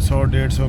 100-150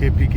KPK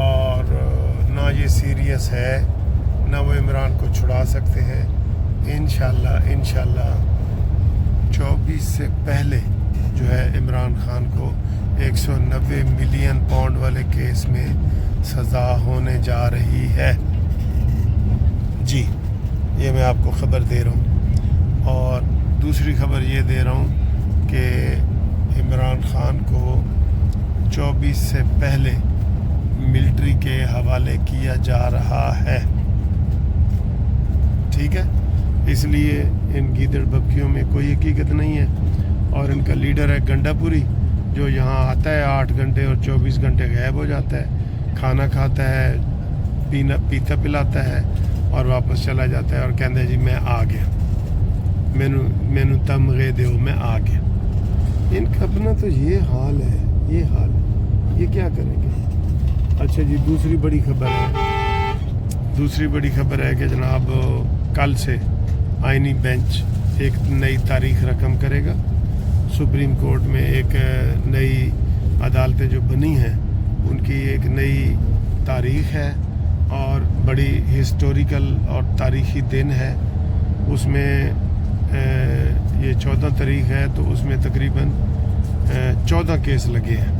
اور نہ یہ سیریس ہے، نہ وہ عمران کو چھڑا سکتے ہیں۔ انشاءاللہ 24 سے پہلے جو ہے عمران خان کو 190 ملین پاؤنڈ والے کیس میں سزا ہونے جا رہی ہے۔ جی یہ میں آپ کو خبر دے رہا ہوں، اور دوسری خبر یہ دے رہا ہوں کہ عمران خان کو 24 سے پہلے ملٹری کے حوالے کیا جا رہا ہے، ٹھیک ہے؟ اس لیے ان گیدڑ بکیوں میں کوئی حقیقت نہیں ہے، اور ان کا لیڈر ہے گنڈا پوری، جو یہاں آتا ہے 8 گھنٹے اور 24 گھنٹے غائب ہو جاتا ہے، کھانا کھاتا ہے، پیتا پلاتا ہے اور واپس چلا جاتا ہے اور کہتا ہے جی میں آ گیا، مینو تمغے دیو، میں آ گیا۔ ان کا اپنا تو یہ حال ہے، یہ کیا کریں گے؟ اچھا جی، دوسری بڑی خبر ہے کہ جناب کل سے آئینی بینچ ایک نئی تاریخ رقم کرے گا۔ سپریم کورٹ میں ایک نئی عدالتیں جو بنی ہیں ان کی ایک نئی تاریخ ہے، اور بڑی ہسٹوریکل اور تاریخی دن ہے۔ اس میں یہ 14 تاریخ ہے، تو اس میں تقریباً 14 کیس لگے ہیں،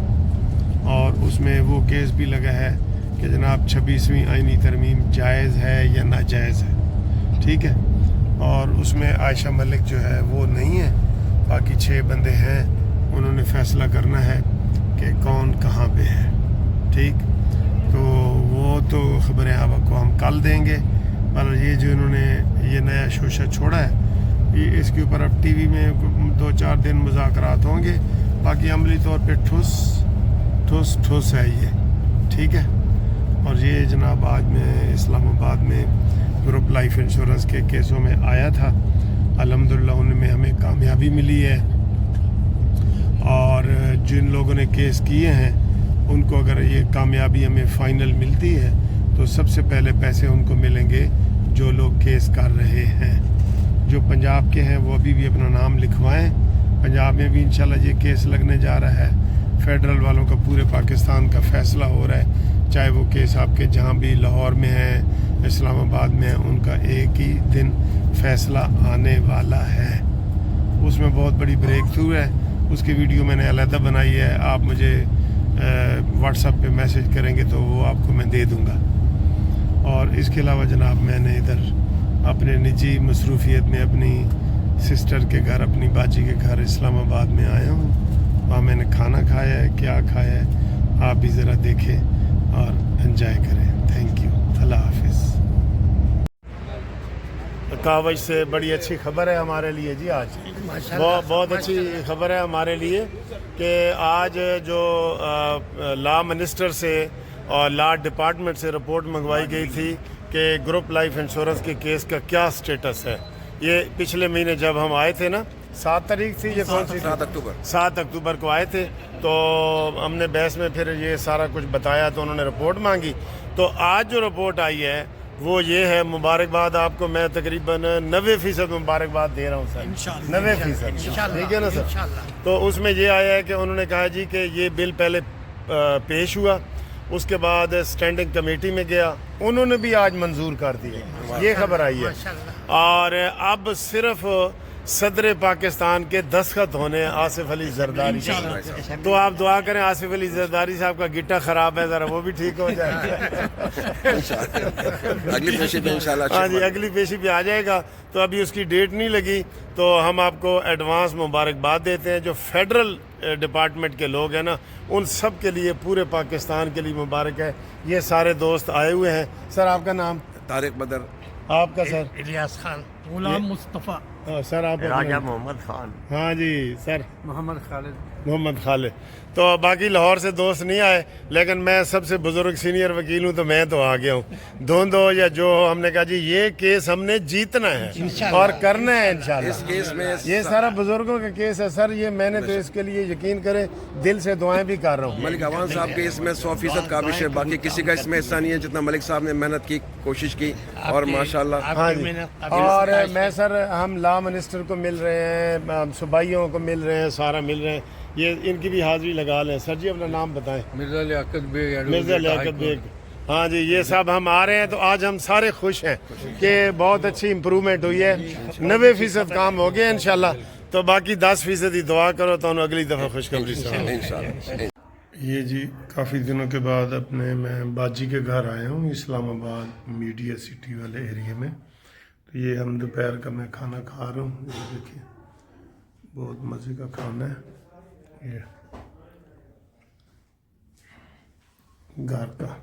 اور اس میں وہ کیس بھی لگا ہے کہ جناب 26ویں آئینی ترمیم جائز ہے یا ناجائز ہے، ٹھیک ہے؟ اور اس میں عائشہ ملک جو ہے وہ نہیں ہے، باقی 6 بندے ہیں، انہوں نے فیصلہ کرنا ہے کہ کون کہاں پہ ہے، ٹھیک؟ تو وہ تو خبریں آپ کو ہم کل دیں گے، پر یہ جو انہوں نے یہ نیا شوشہ چھوڑا ہے، یہ اس کے اوپر اب ٹی وی میں 2-4 دن مذاکرات ہوں گے، باقی عملی طور پہ ٹھوس ہے یہ، ٹھیک ہے؟ اور یہ جناب آج میں اسلام آباد میں گروپ لائف انشورنس کے کیسوں میں آیا تھا، الحمدللہ ان میں ہمیں کامیابی ملی ہے، اور جن لوگوں نے کیس کیے ہیں ان کو اگر یہ کامیابی ہمیں فائنل ملتی ہے تو سب سے پہلے پیسے ان کو ملیں گے جو لوگ کیس کر رہے ہیں۔ جو پنجاب کے ہیں وہ ابھی بھی اپنا نام لکھوائیں، پنجاب میں بھی انشاءاللہ یہ کیس لگنے جا رہا ہے۔ فیڈرل والوں کا پورے پاکستان کا فیصلہ ہو رہا ہے، چاہے وہ کیس آپ کے جہاں بھی لاہور میں ہیں، اسلام آباد میں ہیں، ان کا ایک ہی دن فیصلہ آنے والا ہے۔ اس میں بہت بڑی بریک تھرو ہے، اس کی ویڈیو میں نے علیحدہ بنائی ہے، آپ مجھے واٹس ایپ پہ میسج کریں گے تو وہ آپ کو میں دے دوں گا۔ اور اس کے علاوہ جناب میں نے ادھر اپنے نجی مصروفیت میں اپنی سسٹر کے گھر، اپنی باجی کے گھر اسلام آباد میں آیا ہوں، وہاں میں نے کھانا کھایا ہے، کیا کھایا ہے آپ بھی ذرا دیکھیں اور انجوائے کریں۔ تھینک یو، اللہ حافظ۔ کاوش سے بڑی اچھی خبر ہے ہمارے لیے جی، آج بہت اچھی خبر ہے ہمارے لیے کہ آج جو لا منسٹر سے اور لا ڈپارٹمنٹ سے رپورٹ منگوائی گئی تھی کہ گروپ لائف انشورنس کے کیس کا کیا سٹیٹس ہے۔ یہ پچھلے مہینے جب ہم آئے تھے نا، 7 تاریخ تھی، یہ کون سی؟ 7 اکتوبر کو آئے تھے، تو ہم نے بحث میں پھر یہ سارا کچھ بتایا تو انہوں نے رپورٹ مانگی۔ تو آج جو رپورٹ آئی ہے وہ یہ ہے، مبارکباد آپ کو، میں تقریباً 90% مبارکباد دے رہا ہوں سر، 90%، ٹھیک ہے نا سر؟ تو اس میں یہ آیا ہے کہ انہوں نے کہا جی کہ یہ بل پہلے پیش ہوا، اس کے بعد اسٹینڈنگ کمیٹی میں گیا، انہوں نے بھی آج منظور کر دیا، یہ خبر آئی ہے، اور اب صرف صدر پاکستان کے دستخط ہونے آصف علی زرداری کا۔ تو آپ دعا کریں آصف علی زرداری صاحب کا گٹا خراب ہے، ذرا وہ بھی ٹھیک ہو جائے، اگلی پیشی پہ انشاءاللہ۔ ہاں جی، اگلی پیشی پہ آ جائے گا، تو ابھی اس کی ڈیٹ نہیں لگی، تو ہم آپ کو ایڈوانس مبارکباد دیتے ہیں۔ جو فیڈرل ڈپارٹمنٹ کے لوگ ہیں نا، ان سب کے لیے، پورے پاکستان کے لیے مبارک ہے۔ یہ سارے دوست آئے ہوئے ہیں۔ سر آپ کا نام؟ طارق بدر۔ آپ کا سر؟ الیاس خان۔ غلام مصطفیٰ۔ سر آپ؟ راجہ محمد خان۔ ہاں جی سر؟ محمد خالد۔ محمد خالد۔ تو باقی لاہور سے دوست نہیں آئے، لیکن میں سب سے بزرگ سینئر وکیل ہوں، تو میں تو آ گیا ہوں۔ دو یا جو ہم نے کہا جی یہ کیس ہم نے جیتنا ہے اور کرنا ہے انشاءاللہ۔ اس کیس میں یہ سارا بزرگوں کا کیس ہے سر، یہ میں نے تو اس کے لیے یقین کرے دل سے دعائیں بھی کر رہا ہوں۔ ملک عوان صاحب کے اس میں 100% کاوش ہے، باقی کسی کا اس میں حصہ نہیں ہے، جتنا ملک صاحب نے محنت کی، کوشش کی، اور ماشاءاللہ۔ ہاں جی، اور میں سر، ہم لا منسٹر کو مل رہے ہیں، صوبائیوں کو مل رہے ہیں، سارا مل رہے ہیں، یہ ان کی بھی حاضری لگا لگا لیں. سر جی اپنا نام بتائیں. مرزا لیاقت بیگ. مرزا لیاقت بیگ. ہاں جی یہ صاحب ہم آ رہے ہیں تو آج ہم سارے خوش ہیں کہ بہت اچھی امپرومنٹ ہوئی ہے. 90% کام ہو گیا انشاءاللہ. تو باقی 10% ہی دعا کرو تو اگلی دفعہ خوشخبری سناؤں. انشاءاللہ. یہ جی کافی دنوں کے بعد اپنے میں باجی کے گھر آیا ہوں اسلام آباد میڈیا سٹی والے ایریے میں. تو یہ ہم دوپہر کا میں کھانا کھا رہا ہوں. یہ دیکھیں بہت مزے کا کھانا ہے یہ گھر کا.